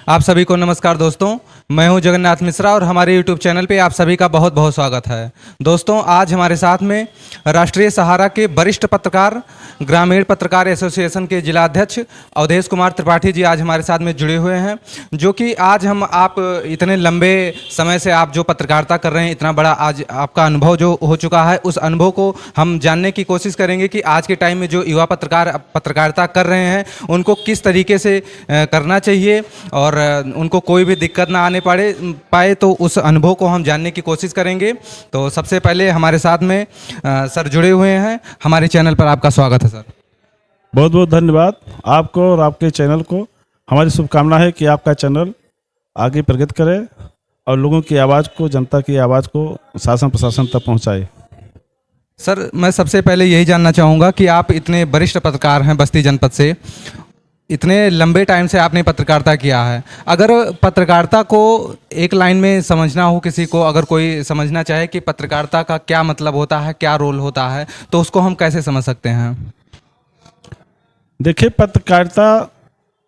आप सभी को नमस्कार दोस्तों। मैं हूं जगन्नाथ मिश्रा और हमारे YouTube चैनल पे आप सभी का बहुत बहुत स्वागत है। दोस्तों, आज हमारे साथ में राष्ट्रीय सहारा के वरिष्ठ पत्रकार, ग्रामीण पत्रकार एसोसिएशन के जिला अध्यक्ष अवधेश कुमार त्रिपाठी जी आज हमारे साथ में जुड़े हुए हैं, जो कि आज हम आप इतने लंबे समय से आप जो पत्रकारिता कर रहे हैं, इतना बड़ा आज आपका अनुभव जो हो चुका है, उस अनुभव को हम जानने की कोशिश करेंगे कि आज के टाइम में जो युवा पत्रकार पत्रकारिता कर रहे हैं उनको किस तरीके से करना चाहिए और उनको कोई भी दिक्कत ना आने पाए, तो उस अनुभव को हम जानने की कोशिश करेंगे। तो सबसे पहले हमारे साथ में सर जुड़े हुए हैं। हमारे चैनल पर आपका स्वागत है सर। बहुत बहुत धन्यवाद आपको और आपके चैनल को। हमारी शुभकामना है कि आपका चैनल आगे प्रगति करे और लोगों की आवाज़ को, जनता की आवाज़ को शासन प्रशासन तक पहुंचाए। सर, मैं सबसे पहले यही जानना चाहूँगा कि आप इतने वरिष्ठ पत्रकार हैं बस्ती जनपद से, इतने लंबे टाइम से आपने पत्रकारिता किया है। अगर पत्रकारिता को एक लाइन में समझना हो, किसी को अगर कोई समझना चाहे कि पत्रकारिता का क्या मतलब होता है, क्या रोल होता है, तो उसको हम कैसे समझ सकते हैं? देखिए, पत्रकारिता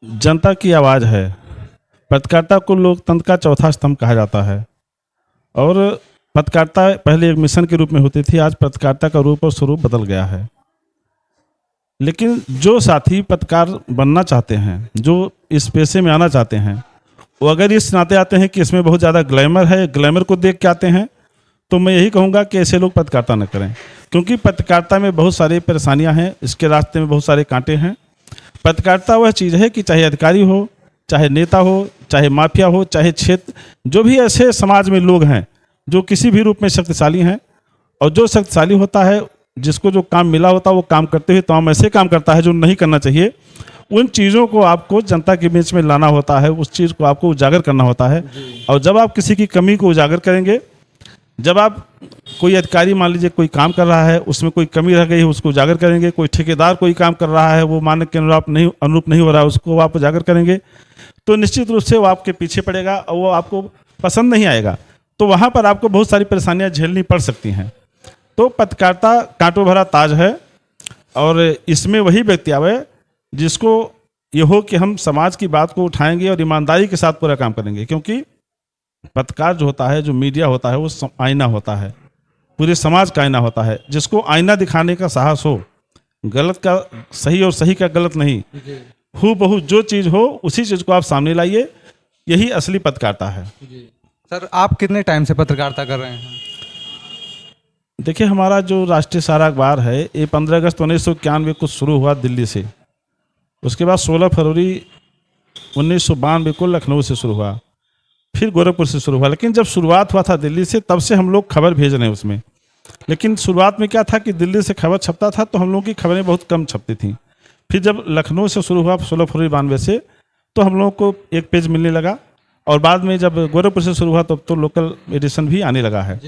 जनता की आवाज़ है। पत्रकारिता को लोकतंत्र का चौथा स्तंभ कहा जाता है और पत्रकारिता पहले एक मिशन के रूप में होती थी, आज पत्रकारिता का रूप और स्वरूप बदल गया है। लेकिन जो साथी पत्रकार बनना चाहते हैं, जो इस पेशे में आना चाहते हैं, वो अगर इस नाते आते हैं कि इसमें बहुत ज़्यादा ग्लैमर है, ग्लैमर को देख के आते हैं, तो मैं यही कहूँगा कि ऐसे लोग पत्रकारिता न करें, क्योंकि पत्रकारिता में बहुत सारी परेशानियाँ हैं, इसके रास्ते में बहुत सारे कांटे हैं। पत्रकारिता वह चीज़ है कि चाहे अधिकारी हो, चाहे नेता हो, चाहे माफिया हो, चाहे क्षेत्र, जो भी ऐसे समाज में लोग हैं जो किसी भी रूप में शक्तिशाली हैं, और जो शक्तिशाली होता है, जिसको जो काम मिला होता है, वो काम करते हुए तमाम ऐसे काम करता है जो नहीं करना चाहिए। उन चीज़ों को आपको जनता के बीच में लाना होता है, उस चीज़ को आपको उजागर करना होता है। और जब आप किसी की कमी को उजागर करेंगे, जब आप कोई अधिकारी मान लीजिए कोई काम कर रहा है, उसमें कोई कमी रह गई है, उसको उजागर करेंगे। कोई ठेकेदार कोई काम कर रहा है, वो मानक के अनुरूप नहीं हो रहा है, उसको आप उजागर करेंगे, तो निश्चित रूप से वो आपके पीछे पड़ेगा और वो आपको पसंद नहीं आएगा। तो वहाँ पर आपको बहुत सारी परेशानियाँ झेलनी पड़ सकती हैं। तो पत्रकारिता कांटों भरा ताज है और इसमें वही व्यक्ति आवे जिसको ये हो कि हम समाज की बात को उठाएंगे और ईमानदारी के साथ पूरा काम करेंगे। क्योंकि पत्रकार जो होता है, जो मीडिया होता है, वो आईना होता है, पूरे समाज का आईना होता है। जिसको आईना दिखाने का साहस हो, गलत का सही और सही का गलत नहीं, हूबहू जो चीज़ हो उसी चीज़ को आप सामने लाइए, यही असली पत्रकारिता है। सर, आप कितने टाइम से पत्रकारिता कर रहे हैं? देखिए, हमारा जो राष्ट्रीय सहारा अखबार है, ये 15 अगस्त 1991 को शुरू हुआ दिल्ली से। उसके बाद 16 फरवरी 1992 को लखनऊ से शुरू हुआ, फिर गोरखपुर से शुरू हुआ। लेकिन जब शुरुआत हुआ था दिल्ली से, तब से हम लोग खबर भेज रहे हैं उसमें। लेकिन शुरुआत में क्या था कि दिल्ली से खबर छपता था तो हम लोग की खबरें बहुत कम छपती थीं। फिर जब लखनऊ से शुरू हुआ 16 फरवरी 92 से, तो हम लोग को एक पेज मिलने लगा, और बाद में जब गोरखपुर से शुरू हुआ तब तो लोकल एडिशन भी आने लगा है।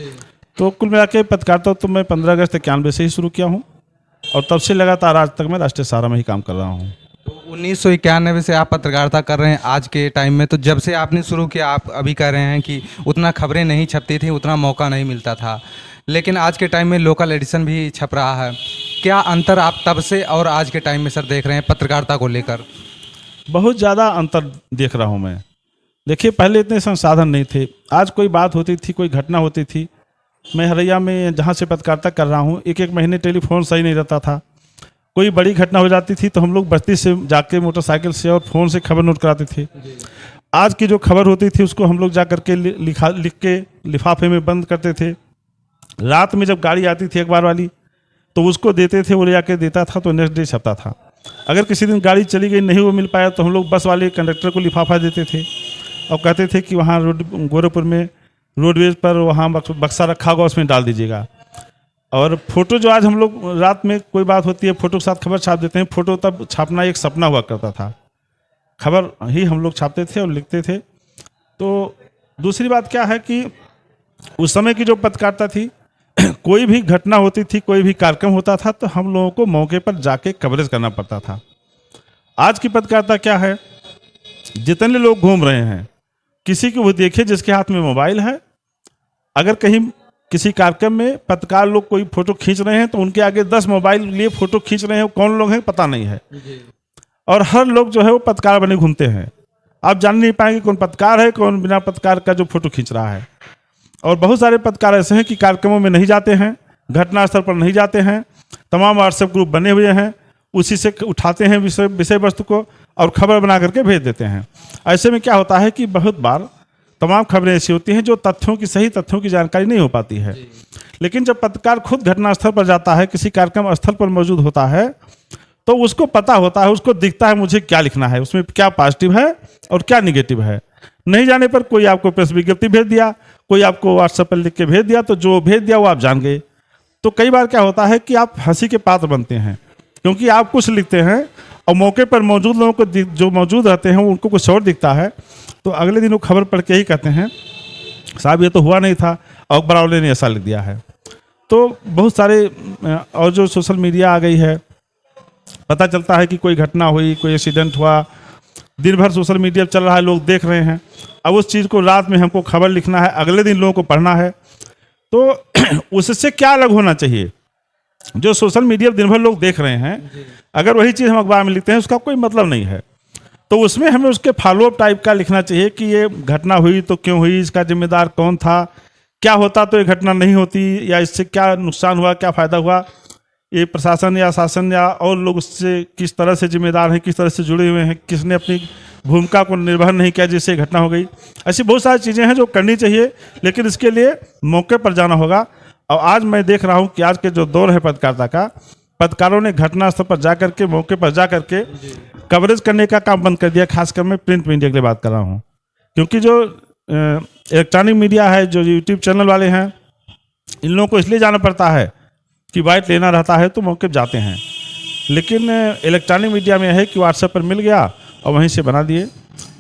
तो कुल मिला के पत्रकारिता तो मैं 15 अगस्त 91 से ही शुरू किया हूँ और तब से लगातार आज तक मैं राष्ट्रीय सहारा में ही काम कर रहा हूँ। तो 1991 से आप पत्रकारिता कर रहे हैं आज के टाइम में। तो जब से आपने शुरू किया, आप अभी कह रहे हैं कि उतना खबरें नहीं छपती थी, उतना मौका नहीं मिलता था, लेकिन आज के टाइम में लोकल एडिशन भी छप रहा है। क्या अंतर आप तब से और आज के टाइम में सर देख रहे हैं पत्रकारिता को लेकर? बहुत ज़्यादा अंतर देख रहा हूँ मैं। देखिए, पहले इतने संसाधन नहीं थे। आज कोई बात होती थी, कोई घटना होती थी, मैं हरैया में जहाँ से पत्रकारिता कर रहा हूँ, एक महीने टेलीफोन सही नहीं रहता था। कोई बड़ी घटना हो जाती थी तो हम लोग बस्ती से जाके मोटरसाइकिल से और फ़ोन से खबर नोट कराते थे। आज की जो खबर होती थी उसको हम लोग जा करके लिख के लिफाफे में बंद करते थे। रात में जब गाड़ी आती थी अखबार वाली तो उसको देते थे, वो ले जाके देता था तो नेक्स्ट डे छपता था। अगर किसी दिन गाड़ी चली गई, नहीं वो मिल पाया, तो हम लोग बस वाले कंडक्टर को लिफाफा देते थे और कहते थे कि वहाँ गोरखपुर में रोडवेज पर वहाँ बक्सा रखा होगा, उसमें डाल दीजिएगा। और फोटो जो आज हम लोग रात में कोई बात होती है, फोटो के साथ खबर छाप देते हैं। फोटो तब छापना एक सपना हुआ करता था, खबर ही हम लोग छापते थे और लिखते थे। तो दूसरी बात क्या है कि उस समय की जो पत्रकारिता थी, कोई भी घटना होती थी, कोई भी कार्यक्रम होता था, तो हम लोगों को मौके पर जाके कवरेज करना पड़ता था। आज की पत्रकारिता क्या है, जितने लोग घूम रहे हैं, किसी को वो देखे जिसके हाथ में मोबाइल है, अगर कहीं किसी कार्यक्रम में पत्रकार लोग कोई फोटो खींच रहे हैं तो उनके आगे 10 मोबाइल लिए फोटो खींच रहे हैं, कौन लोग हैं पता नहीं है। और हर लोग जो है वो पत्रकार बने घूमते हैं। आप जान नहीं पाएंगे कौन पत्रकार है, कौन बिना पत्रकार का जो फोटो खींच रहा है। और बहुत सारे पत्रकार ऐसे हैं कि कार्यक्रमों में नहीं जाते हैं, घटनास्थल पर नहीं जाते हैं, तमाम व्हाट्सएप ग्रुप बने हुए हैं, उसी से उठाते हैं विषय वस्तु को और खबर बना करके भेज देते हैं। ऐसे में क्या होता है कि बहुत बार तमाम खबरें ऐसी होती हैं जो सही तथ्यों की जानकारी नहीं हो पाती है। लेकिन जब पत्रकार खुद घटनास्थल पर जाता है, किसी कार्यक्रम स्थल पर मौजूद होता है, तो उसको पता होता है, उसको दिखता है मुझे क्या लिखना है, उसमें क्या पॉजिटिव है और क्या निगेटिव है। नहीं जाने पर कोई आपको प्रेस विज्ञप्ति भेज दिया, कोई आपको व्हाट्सएप पर लिख के भेज दिया, तो जो भेज दिया वो आप जान गए। तो कई बार क्या होता है कि आप हंसी के पात्र बनते हैं, क्योंकि आप कुछ लिखते हैं और मौके पर मौजूद लोगों को जो मौजूद रहते हैं उनको कुछ और दिखता है, तो अगले दिन वो खबर पढ़ के ही कहते हैं साहब ये तो हुआ नहीं था, अखबार वाले ने ऐसा लिख दिया है। तो बहुत सारे और जो सोशल मीडिया आ गई है, पता चलता है कि कोई घटना हुई, कोई एक्सीडेंट हुआ, दिन भर सोशल मीडिया चल रहा है, लोग देख रहे हैं। अब उस चीज़ को रात में हमको खबर लिखना है, अगले दिन लोगों को पढ़ना है, तो उससे क्या अलग होना चाहिए? जो सोशल मीडिया दिन भर लोग देख रहे हैं, अगर वही चीज़ हम अखबार में लिखते हैं उसका कोई मतलब नहीं है। तो उसमें हमें उसके फॉलोअप टाइप का लिखना चाहिए कि ये घटना हुई तो क्यों हुई, इसका जिम्मेदार कौन था, क्या होता तो ये घटना नहीं होती, या इससे क्या नुकसान हुआ, क्या फ़ायदा हुआ, ये प्रशासन या शासन या और लोग उससे किस तरह से जिम्मेदार हैं, किस तरह से जुड़े हुए हैं, किसने अपनी भूमिका को निर्वहन नहीं किया जिससे घटना हो गई। ऐसी बहुत सारी चीज़ें हैं जो करनी चाहिए, लेकिन इसके लिए मौके पर जाना होगा। और आज मैं देख रहा हूँ कि आज के जो दौर है पत्रकारिता का, पत्रकारों ने घटनास्थल पर जा करके, मौके पर जा करके कवरेज करने का काम बंद कर दिया। खासकर मैं प्रिंट मीडिया की बात कर रहा हूँ, क्योंकि जो इलेक्ट्रॉनिक मीडिया है, जो यूट्यूब चैनल वाले हैं, इन लोगों को इसलिए जाना पड़ता है कि बाइट लेना रहता है तो मौके पर जाते हैं। लेकिन इलेक्ट्रॉनिक मीडिया में है कि व्हाट्सएप पर मिल गया और वहीं से बना दिए।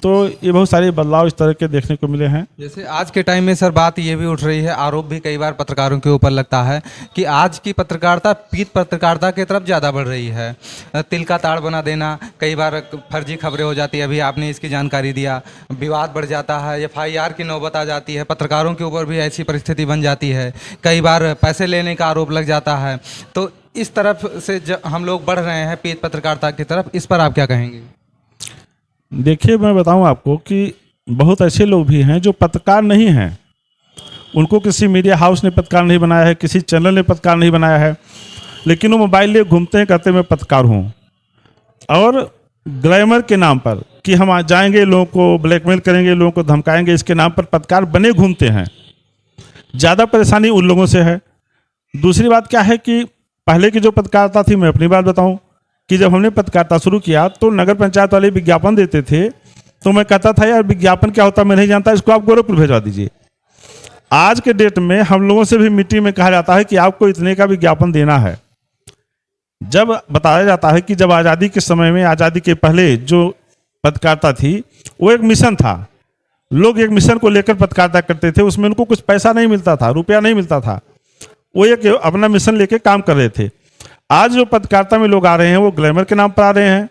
तो ये बहुत सारे बदलाव इस तरह के देखने को मिले हैं। जैसे आज के टाइम में सर बात ये भी उठ रही है, आरोप भी कई बार पत्रकारों के ऊपर लगता है कि आज की पत्रकारिता पीत पत्रकारिता की तरफ ज़्यादा बढ़ रही है। तिल का ताड़ बना देना, कई बार फर्जी खबरें हो जाती है, अभी आपने इसकी जानकारी दिया, विवाद बढ़ जाता है, FIR की नौबत आ जाती है, पत्रकारों के ऊपर भी ऐसी परिस्थिति बन जाती है, कई बार पैसे लेने का आरोप लग जाता है। तो इस तरफ से हम लोग बढ़ रहे हैं पीत पत्रकारिता की तरफ, इस पर आप क्या कहेंगे? देखिए, मैं बताऊं आपको कि बहुत ऐसे लोग भी हैं जो पत्रकार नहीं हैं, उनको किसी मीडिया हाउस ने पत्रकार नहीं बनाया है, किसी चैनल ने पत्रकार नहीं बनाया है, लेकिन वो मोबाइल लिए घूमते हैं, कहते मैं पत्रकार हूँ, और ग्लैमर के नाम पर कि हम जाएंगे, लोगों को ब्लैकमेल करेंगे, लोगों को धमकाएंगे, इसके नाम पर पत्रकार बने घूमते हैं। ज़्यादा परेशानी उन लोगों से है। दूसरी बात क्या है कि पहले की जो पत्रकारिता थी, मैं अपनी बात बताऊँ कि जब हमने पत्रकारिता शुरू किया तो नगर पंचायत वाले विज्ञापन देते थे, तो मैं कहता था यार विज्ञापन क्या होता मैं नहीं जानता, इसको आप गोरखपुर भेजवा दीजिए। आज के डेट में हम लोगों से भी मीटिंग में कहा जाता है कि आपको इतने का विज्ञापन देना है। जब बताया जाता है कि जब आज़ादी के समय में, आज़ादी के पहले जो पत्रकारिता थी वो एक मिशन था, लोग एक मिशन को लेकर पत्रकारिता करते थे, उसमें उनको कुछ पैसा नहीं मिलता था, रुपया नहीं मिलता था, वो एक अपना मिशन लेके काम कर रहे थे। आज जो पत्रकारिता में लोग आ रहे हैं वो ग्लैमर के नाम पर आ रहे हैं,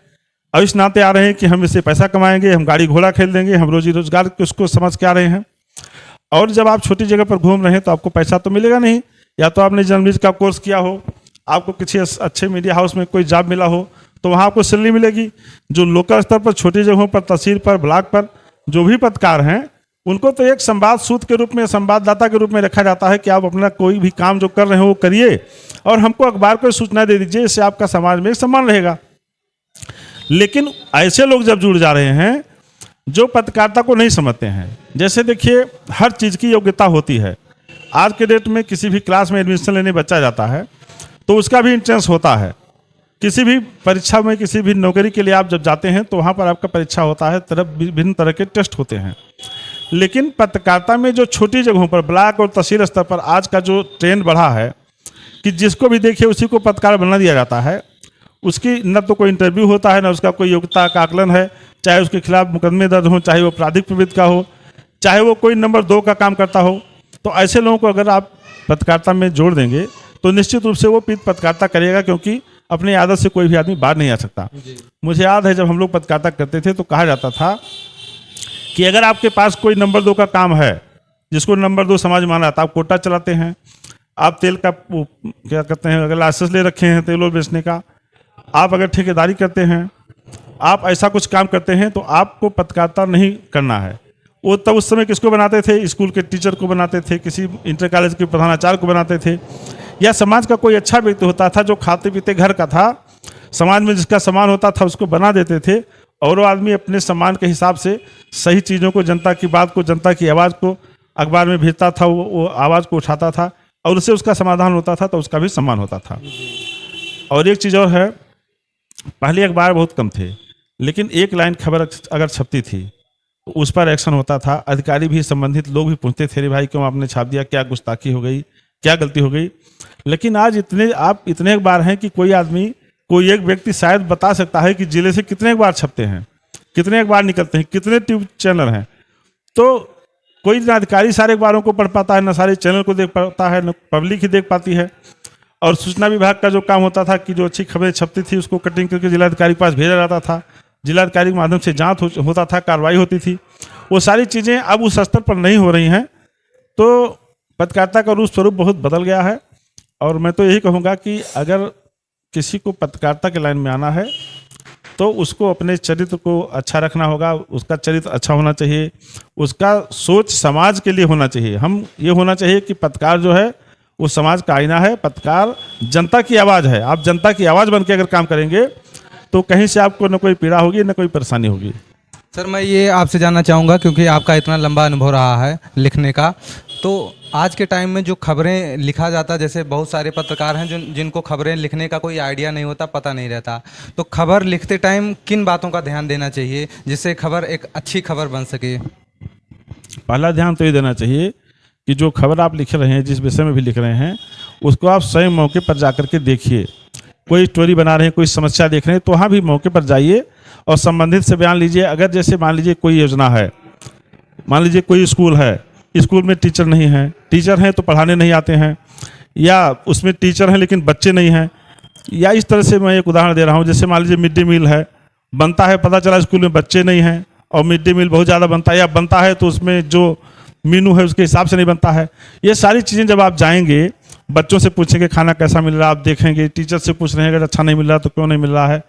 और इस नाते आ रहे हैं कि हम इससे पैसा कमाएंगे, हम गाड़ी घोड़ा खेल देंगे, हम रोजी रोजगार उसको समझ के आ रहे हैं। और जब आप छोटी जगह पर घूम रहे हैं तो आपको पैसा तो मिलेगा नहीं, या तो आपने जर्नलिस्ट का कोर्स किया हो, आपको किसी अच्छे मीडिया हाउस में कोई जॉब मिला हो तो वहाँ आपको सैलरी मिलेगी। जो लोकल स्तर पर, छोटी जगहों पर, तहसील पर, ब्लॉक पर जो भी पत्रकार हैं, उनको तो एक संवाद सूत्र के रूप में, संवाददाता के रूप में रखा जाता है कि आप अपना कोई भी काम जो कर रहे हो वो करिए और हमको अखबार को सूचना दे दीजिए, इससे आपका समाज में सम्मान रहेगा। लेकिन ऐसे लोग जब जुड़ जा रहे हैं जो पत्रकारिता को नहीं समझते हैं, जैसे देखिए हर चीज़ की योग्यता होती है। आज के डेट में किसी भी क्लास में एडमिशन लेने बच्चा जाता है तो उसका भी इंट्रेंस होता है। किसी भी परीक्षा में, किसी भी नौकरी के लिए आप जब जाते हैं तो वहाँ पर आपका परीक्षा होता है, विभिन्न तरह के टेस्ट होते हैं। लेकिन पत्रकारिता में जो छोटी जगहों पर, ब्लॉक और तहसील स्तर पर आज का जो ट्रेंड बढ़ा है कि जिसको भी देखिए उसी को पत्रकार बना दिया जाता है, उसकी न तो कोई इंटरव्यू होता है, न उसका कोई योग्यता का आकलन है, चाहे उसके खिलाफ मुकदमे दर्ज हो, चाहे वो आपराधिक प्रवृत्ति का हो, चाहे वो कोई नंबर 2 का काम करता हो। तो ऐसे लोगों को अगर आप पत्रकारिता में जोड़ देंगे तो निश्चित रूप से वो पत्रकारिता करेगा, क्योंकि अपनी आदत से कोई भी आदमी बाहर नहीं आ सकता। मुझे याद है जब हम लोग पत्रकारिता करते थे तो कहा जाता था कि अगर आपके पास कोई नंबर 2 का काम है, जिसको नंबर 2 समाज माना जाता है, आप कोटा चलाते हैं, आप तेल का क्या कहते हैं, अगर लाइसेंस ले रखे हैं तेल और बेचने का, आप अगर ठेकेदारी करते हैं, आप ऐसा कुछ काम करते हैं तो आपको पत्रकारिता नहीं करना है। वो तब उस समय किसको बनाते थे? स्कूल के टीचर को बनाते थे, किसी इंटर कॉलेज के प्रधानाचार्य को बनाते थे, या समाज का कोई अच्छा व्यक्ति होता था जो खाते पीते घर का था, समाज में जिसका सम्मान होता था उसको बना देते थे, और वो आदमी अपने सम्मान के हिसाब से सही चीज़ों को, जनता की बात को, जनता की आवाज़ को अखबार में भेजता था, वो आवाज़ को उठाता था और उससे उसका समाधान होता था, तो उसका भी सम्मान होता था। और एक चीज़ और है, पहले अखबार बहुत कम थे, लेकिन एक लाइन खबर अगर छपती थी तो उस पर एक्शन होता था। अधिकारी भी, संबंधित लोग भी पूछते थे, रे भाई क्यों आपने छाप दिया, क्या गुस्ताखी हो गई, क्या गलती हो गई। लेकिन आज इतने अखबार हैं कि कोई आदमी, कोई एक व्यक्ति शायद बता सकता है कि जिले से कितने अखबार छपते हैं, कितने अखबार निकलते हैं, कितने ट्यूब चैनल हैं। तो कोई ना अधिकारी सारे अखबारों को पढ़ पाता है, ना सारे चैनल को देख पाता है, ना पब्लिक ही देख पाती है। और सूचना विभाग का जो काम होता था कि जो अच्छी खबरें छपती थी उसको कटिंग करके जिलाधिकारी के पास भेजा जाता था, जिलाधिकारी के माध्यम से जांच होता था, कार्रवाई होती थी। वो सारी चीज़ें अब उस स्तर पर नहीं हो रही हैं। तो पत्रकारिता का रूप स्वरूप बहुत बदल गया है। और मैं तो यही कहूँगा कि अगर किसी को पत्रकारिता के लाइन में आना है तो उसको अपने चरित्र को अच्छा रखना होगा, उसका चरित्र अच्छा होना चाहिए, उसका सोच समाज के लिए होना चाहिए। हम ये होना चाहिए कि पत्रकार जो है वो समाज का आईना है, पत्रकार जनता की आवाज़ है। आप जनता की आवाज़ बन के अगर काम करेंगे तो कहीं से आपको न कोई पीड़ा होगी, न कोई परेशानी होगी। सर मैं ये आपसे जानना चाहूँगा, क्योंकि आपका इतना लंबा अनुभव रहा है लिखने का, तो आज के टाइम में जो खबरें लिखा जाता, जैसे बहुत सारे पत्रकार हैं जिनको खबरें लिखने का कोई आइडिया नहीं होता, पता नहीं रहता, तो खबर लिखते टाइम किन बातों का ध्यान देना चाहिए जिससे खबर एक अच्छी खबर बन सके? पहला ध्यान तो ये देना चाहिए कि जो खबर आप लिख रहे हैं, जिस विषय में भी लिख रहे हैं, उसको आप स्वयं मौके पर जा कर के देखिए। कोई स्टोरी बना रहे हैं, कोई समस्या देख रहे हैं, तो वहाँ भी मौके पर जाइए और संबंधित से बयान लीजिए। अगर जैसे मान लीजिए कोई योजना है, मान लीजिए कोई स्कूल है, स्कूल में टीचर नहीं है, टीचर हैं तो पढ़ाने नहीं आते हैं, या उसमें टीचर हैं लेकिन बच्चे नहीं हैं, या इस तरह से मैं एक उदाहरण दे रहा हूँ। जैसे मान लीजिए मिड डे मील है, बनता है, पता चला स्कूल में बच्चे नहीं हैं और मिड डे मील बहुत ज़्यादा बनता है, या बनता है तो उसमें जो मीनू है उसके हिसाब से नहीं बनता है। ये सारी चीज़ें जब आप जाएंगे, बच्चों से पूछेंगे खाना कैसा मिल रहा है, आप देखेंगे, टीचर से पूछ रहे हैं अगर अच्छा नहीं मिल रहा तो क्यों नहीं मिल रहा है,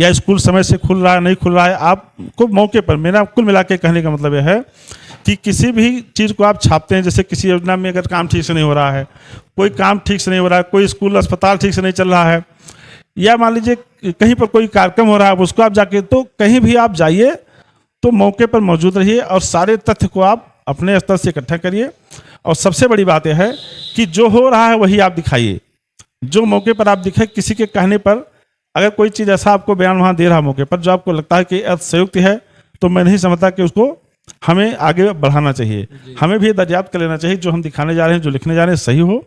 या स्कूल समय से खुल रहा है नहीं खुल रहा है, आपको मौके पर, मेरा कुल मिला के कहने का मतलब यह है कि किसी भी चीज़ को आप छापते हैं, जैसे किसी योजना में अगर काम ठीक से नहीं हो रहा है, कोई काम ठीक से नहीं हो रहा है, कोई स्कूल अस्पताल ठीक से नहीं चल रहा है, या मान लीजिए कहीं पर कोई कार्यक्रम हो रहा है, उसको आप जाके, तो कहीं भी आप जाइए तो मौके पर मौजूद रहिए और सारे तथ्य को आप अपने स्तर से इकट्ठा करिए। और सबसे बड़ी बात यह है कि जो हो रहा है वही आप दिखाइए, जो मौके पर आप दिखे। किसी के कहने पर अगर कोई चीज़ ऐसा आपको बयान वहाँ दे रहा है मौके पर जो आपको लगता है कि अतिशयोक्ति है, तो मैं नहीं समझता कि उसको हमें आगे बढ़ाना चाहिए। हमें भी दर्याप्त कर लेना चाहिए जो हम दिखाने जा रहे हैं, जो लिखने जा रहे हैं सही हो।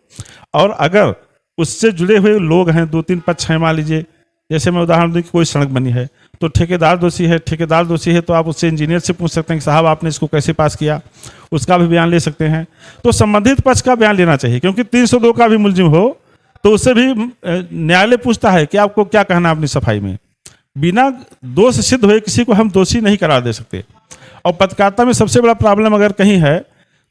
और अगर उससे जुड़े हुए लोग हैं, 2-3 पक्ष हैं, मान लीजिए जैसे मैं उदाहरण दूं कि कोई सड़क बनी है तो ठेकेदार दोषी है, ठेकेदार दोषी है तो आप उससे इंजीनियर से पूछ सकते हैं कि साहब आपने इसको कैसे पास किया, उसका भी बयान ले सकते हैं। तो संबंधित पक्ष का बयान लेना चाहिए, क्योंकि 302 का भी मुलजिम हो तो उससे भी न्यायालय पूछता है कि आपको क्या कहना है अपनी सफाई में। बिना दोष सिद्ध हुए किसी को हम दोषी नहीं करार दे सकते। और पत्रकारिता में सबसे बड़ा प्रॉब्लम अगर कहीं है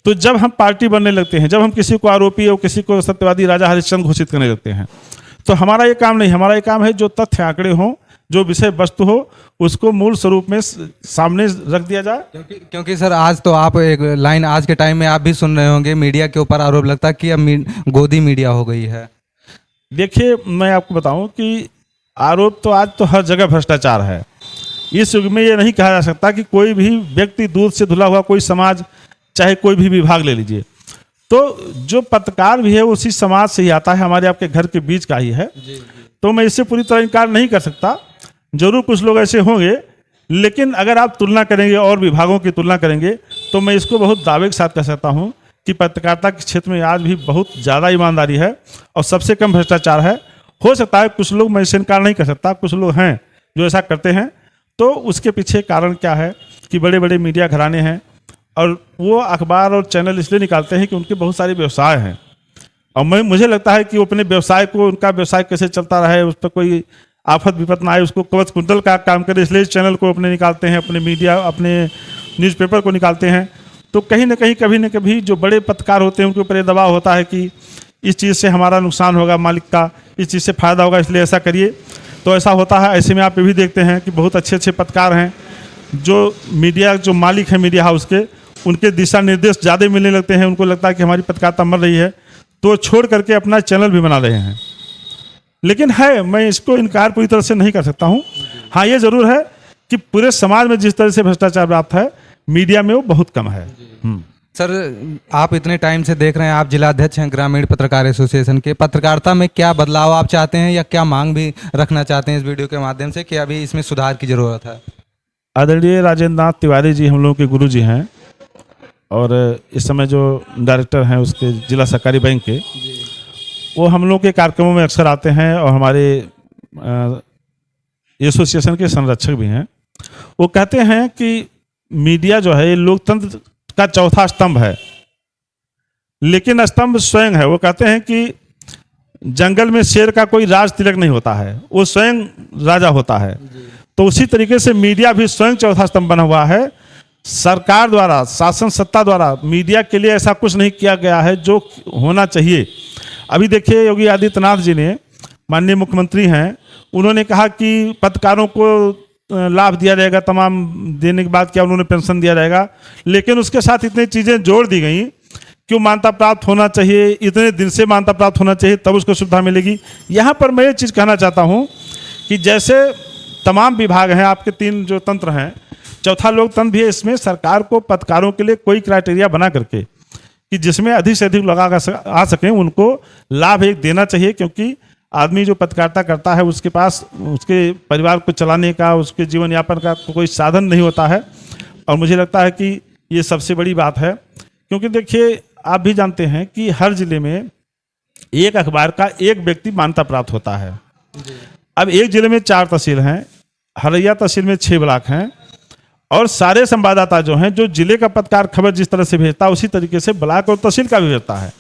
तो जब हम पार्टी बनने लगते हैं, जब हम किसी को आरोपी और किसी को सत्यवादी राजा हरिश्चंद्र घोषित करने लगते हैं, तो हमारा ये काम नहीं। हमारा ये काम है जो तथ्य आंकड़े हों, जो विषय वस्तु हो, उसको मूल स्वरूप में सामने रख दिया जाए। क्योंकि सर आज तो आप एक लाइन आज के टाइम में आप भी सुन रहे होंगे, मीडिया के ऊपर आरोप लगता है कि अब गोदी मीडिया हो गई है। देखिए मैं आपको बताऊं कि आरोप तो आज तो हर जगह भ्रष्टाचार है। इस युग में ये नहीं कहा जा सकता कि कोई भी व्यक्ति दूध से धुला हुआ, कोई समाज, चाहे कोई भी विभाग ले लीजिए, तो जो पत्रकार भी है उसी समाज से ही आता है, हमारे आपके घर के बीच का ही है। तो मैं इससे पूरी तरह इनकार नहीं कर सकता। जरूर कुछ लोग ऐसे होंगे, लेकिन अगर आप तुलना करेंगे और विभागों की तुलना करेंगे तो मैं इसको बहुत दावे के साथ कह सकता हूँ कि पत्रकारिता के क्षेत्र में आज भी बहुत ज़्यादा ईमानदारी है और सबसे कम भ्रष्टाचार है। हो सकता है कुछ लोग, मैं इससे इनकार नहीं कर सकता, कुछ लोग हैं जो ऐसा करते हैं, तो उसके पीछे कारण क्या है कि बड़े बड़े मीडिया घराने हैं और वो अखबार और चैनल इसलिए निकालते हैं कि उनके बहुत सारे व्यवसाय हैं। और मुझे लगता है कि वो अपने व्यवसाय को, उनका व्यवसाय कैसे चलता रहे, उस पर कोई आफत विपत ना आए, उसको कवच कुंतल का काम करे, इसलिए इस चैनल को अपने निकालते हैं, अपने मीडिया, अपने न्यूज़पेपर को निकालते हैं। तो कहीं ना कहीं, कभी ना कभी जो बड़े पत्रकार होते हैं उनके ऊपर ये दबाव होता है कि इस चीज़ से हमारा नुकसान होगा, मालिक का इस चीज़ से फ़ायदा होगा, इसलिए ऐसा करिए। तो ऐसा होता है। ऐसे में आप ये भी देखते हैं कि बहुत अच्छे अच्छे पत्रकार हैं जो मीडिया जो मालिक हैं मीडिया हाउस के, उनके दिशा निर्देश ज़्यादा मिलने लगते हैं, उनको लगता है कि हमारी पत्रकारिता मर रही है, तो छोड़ करके अपना चैनल भी बना रहे हैं। लेकिन है, मैं इसको इनकार पूरी तरह से नहीं कर सकता हूँ। हाँ, ये ज़रूर है कि पूरे समाज में जिस तरह से भ्रष्टाचार व्याप्त है, मीडिया में वो बहुत कम है। सर, आप इतने टाइम से देख रहे हैं, आप जिलाध्यक्ष हैं ग्रामीण पत्रकार एसोसिएशन के। पत्रकारिता में क्या बदलाव आप चाहते हैं या क्या मांग भी रखना चाहते हैं इस वीडियो के माध्यम से कि अभी इसमें सुधार की ज़रूरत है? आदरणीय राजेंद्र नाथ तिवारी जी हम लोगों के गुरु जी हैं, और इस समय जो डायरेक्टर हैं उसके जिला सहकारी बैंक के, वो हम लोग के कार्यक्रमों में अक्सर आते हैं और हमारे एसोसिएशन के संरक्षक भी हैं। वो कहते हैं कि मीडिया जो है ये लोकतंत्र का चौथा स्तंभ है, लेकिन स्तंभ स्वयं है। वो कहते हैं कि जंगल में शेर का कोई राज तिलक नहीं होता है, वो स्वयं राजा होता है। तो उसी तरीके से मीडिया भी स्वयं चौथा स्तंभ बना हुआ है। सरकार द्वारा, शासन सत्ता द्वारा मीडिया के लिए ऐसा कुछ नहीं किया गया है जो होना चाहिए। अभी देखिए, योगी आदित्यनाथ जी ने, माननीय मुख्यमंत्री हैं, उन्होंने कहा कि पत्रकारों को लाभ दिया जाएगा, तमाम देने के बाद क्या उन्होंने पेंशन दिया जाएगा, लेकिन उसके साथ इतनी चीज़ें जोड़ दी गई कि मान्यता प्राप्त होना चाहिए, इतने दिन से मान्यता प्राप्त होना चाहिए, तब उसको सुविधा मिलेगी। यहाँ पर मैं ये चीज़ कहना चाहता हूँ कि जैसे तमाम विभाग हैं, आपके 3 जो तंत्र हैं, चौथा लोकतंत्र भी है, इसमें सरकार को पत्रकारों के लिए कोई क्राइटेरिया बना करके कि जिसमें अधिक से अधिक लोग आ सकें, उनको लाभ एक देना चाहिए। क्योंकि आदमी जो पत्रकारिता करता है उसके पास उसके परिवार को चलाने का, उसके जीवन यापन का कोई साधन नहीं होता है, और मुझे लगता है कि ये सबसे बड़ी बात है। क्योंकि देखिए, आप भी जानते हैं कि हर जिले में एक अखबार का एक व्यक्ति मान्यता प्राप्त होता है। अब एक जिले में 4 तहसील हैं, हरैया तहसील में 6 ब्लॉक हैं, और सारे संवाददाता जो हैं, जो जिले का पत्रकार खबर जिस तरह से भेजता है उसी तरीके से ब्लॉक और तहसील का भी भेजता है।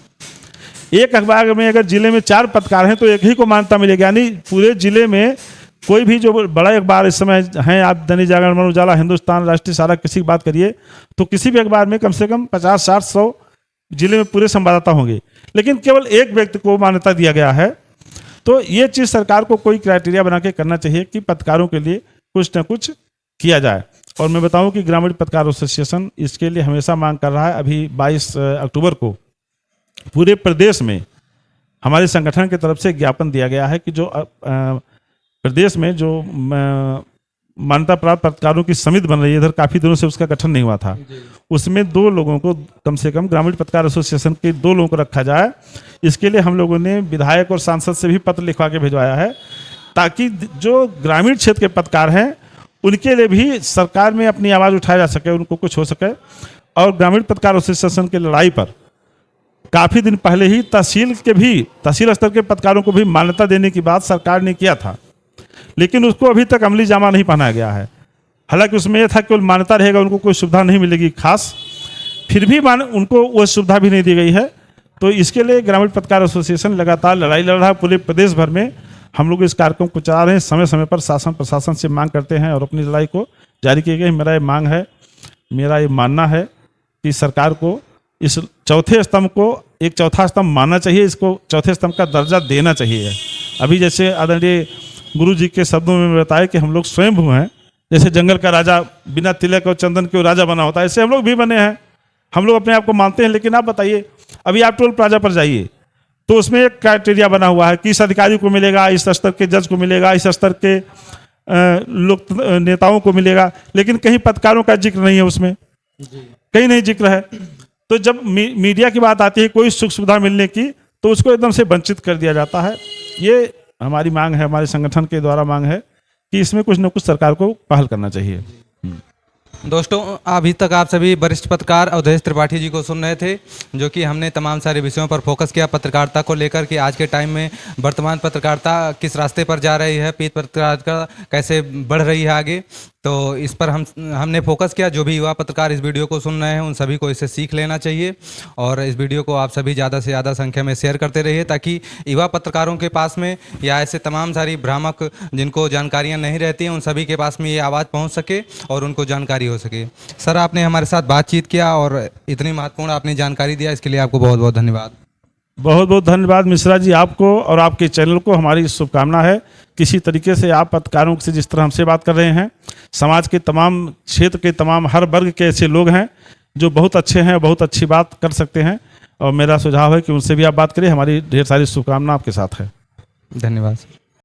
एक अखबार में अगर जिले में 4 पत्रकार हैं तो एक ही को मान्यता मिलेगी, यानी पूरे जिले में कोई भी जो बड़ा अखबार इस समय हैं, आप दैनिक जागरण, अमर उजाला, हिंदुस्तान, राष्ट्रीय सहारा, किसी की बात करिए तो किसी भी अखबार में कम से कम 50, 60, 100 जिले में पूरे संवाददाता होंगे, लेकिन केवल एक व्यक्ति को मान्यता दिया गया है। तो ये चीज़ सरकार को कोई क्राइटेरिया बना के करना चाहिए कि पत्रकारों के लिए कुछ न कुछ किया जाए। और मैं बताऊं कि ग्रामीण पत्रकार एसोसिएशन इसके लिए हमेशा मांग कर रहा है। अभी 22 अक्टूबर को पूरे प्रदेश में हमारे संगठन की तरफ से ज्ञापन दिया गया है कि जो प्रदेश में जो मान्यता प्राप्त पत्रकारों की समिति बन रही है, इधर काफ़ी दिनों से उसका गठन नहीं हुआ था, उसमें 2 लोगों को, कम से कम ग्रामीण पत्रकार एसोसिएशन के 2 लोगों को रखा जाए। इसके लिए हम लोगों ने विधायक और सांसद से भी पत्र लिखवा के भिजवाया है, ताकि जो ग्रामीण क्षेत्र के पत्रकार हैं उनके लिए भी सरकार में अपनी आवाज़ उठाया जा सके, उनको कुछ हो सके। और ग्रामीण पत्रकार एसोसिएशन की लड़ाई पर काफ़ी दिन पहले ही तहसील स्तर के पत्रकारों को भी मान्यता देने की बात सरकार ने किया था, लेकिन उसको अभी तक अमली जामा नहीं पहनाया गया है। हालांकि उसमें यह था कि केवल मान्यता रहेगा, उनको कोई सुविधा नहीं मिलेगी खास, फिर भी उनको वो सुविधा भी नहीं दी गई है। तो इसके लिए ग्रामीण पत्रकार एसोसिएशन लगातार लड़ाई लड़ रहा है। पूरे प्रदेश भर में हम लोग इस कार्यक्रम को चला रहे हैं, समय समय पर शासन प्रशासन से मांग करते हैं और अपनी लड़ाई को जारी किए गए। मेरा ये मांग है, मेरा ये मानना है कि सरकार को इस चौथे स्तंभ को एक चौथा स्तंभ मानना चाहिए, इसको चौथे स्तंभ का दर्जा देना चाहिए। अभी जैसे आदरणीय गुरु जी के शब्दों में बताया कि हम लोग स्वयंभू हैं, जैसे जंगल का राजा बिना तिलक और चंदन के राजा बना होता है, ऐसे हम लोग भी बने हैं। हम लोग अपने आप को मानते हैं। लेकिन आप बताइए, अभी आप टोल प्लाजा पर जाइए तो उसमें एक क्राइटेरिया बना हुआ है कि इस अधिकारी को मिलेगा, इस स्तर के जज को मिलेगा, इस स्तर के लोक नेताओं को मिलेगा, लेकिन कहीं पत्रकारों का जिक्र नहीं है उसमें, कहीं नहीं जिक्र है। तो जब मीडिया की बात आती है कोई सुख सुविधा मिलने की, तो उसको एकदम से वंचित कर दिया जाता है। ये हमारी मांग है, हमारे संगठन के द्वारा मांग है कि इसमें कुछ न कुछ सरकार को पहल करना चाहिए। दोस्तों, अभी तक आप सभी वरिष्ठ पत्रकार अवधेश त्रिपाठी जी को सुन रहे थे, जो कि हमने तमाम सारे विषयों पर फोकस किया पत्रकारिता को लेकर कि आज के टाइम में वर्तमान पत्रकारिता किस रास्ते पर जा रही है, पीत पत्रकारिता कैसे बढ़ रही है आगे। तो इस पर हमने फोकस किया। जो भी युवा पत्रकार इस वीडियो को सुन रहे हैं उन सभी को इससे सीख लेना चाहिए, और इस वीडियो को आप सभी ज़्यादा से ज़्यादा संख्या में शेयर करते रहिए, ताकि युवा पत्रकारों के पास में या ऐसे तमाम सारी भ्रामक जिनको जानकारियां नहीं रहती हैं उन सभी के पास में ये आवाज़ पहुंच सके और उनको जानकारी हो सके। सर, आपने हमारे साथ बातचीत किया और इतनी महत्वपूर्ण आपने जानकारी दिया, इसके लिए आपको बहुत बहुत धन्यवाद। बहुत बहुत धन्यवाद मिश्रा जी आपको और आपके चैनल को। हमारी शुभकामना है किसी तरीके से आप पत्रकारों से जिस तरह हमसे बात कर रहे हैं, समाज के तमाम क्षेत्र के तमाम हर वर्ग के ऐसे लोग हैं जो बहुत अच्छे हैं, बहुत अच्छी बात कर सकते हैं, और मेरा सुझाव है कि उनसे भी आप बात करें। हमारी ढेर सारी शुभकामना आपके साथ है। धन्यवाद।